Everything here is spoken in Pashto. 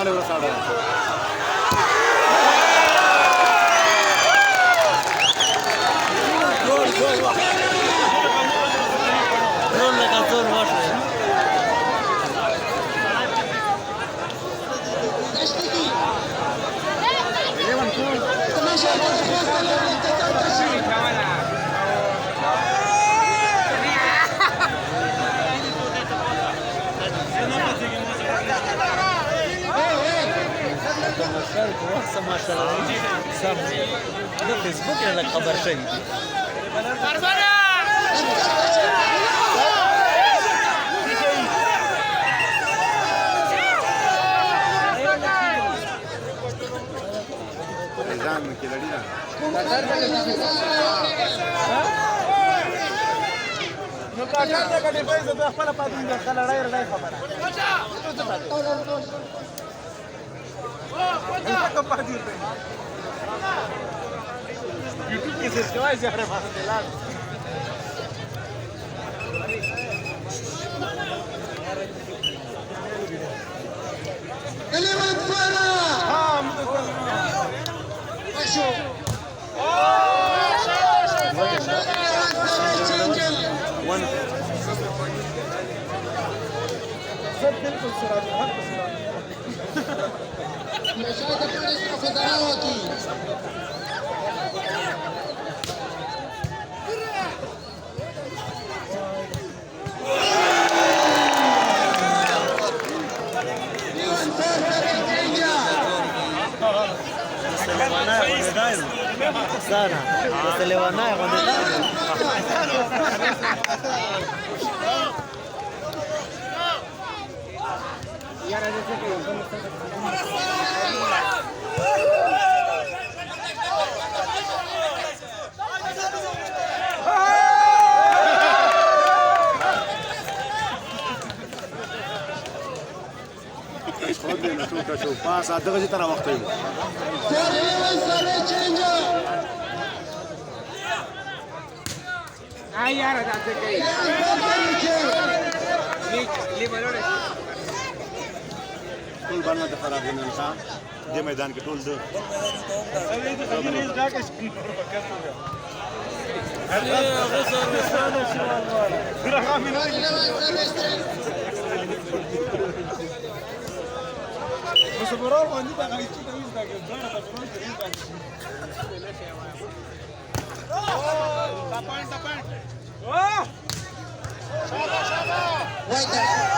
باندې ورساړه فیسبوک یې خبر شوی دی ځان کې لړی نه نو کاټر ته کډې پیسې په خپل پاتې دي خپل لړای خبره څه پاتې دي یوټیوب کې څه کوي چې هره باندې لاړ كلمة فانا شو مشاهدة الاسم فدراوتي sana waselewa naye خود دې نشو کا شو پاس اته غږی تر وخت یو ay yara da te kai li balore ټول باندې خراب نه انسان دې میدان کې ټول ده Musuburol باندې دا غوښتي چې دا کې ځان ته پروت دی دا پوینټ Oh! Shaba, shaba!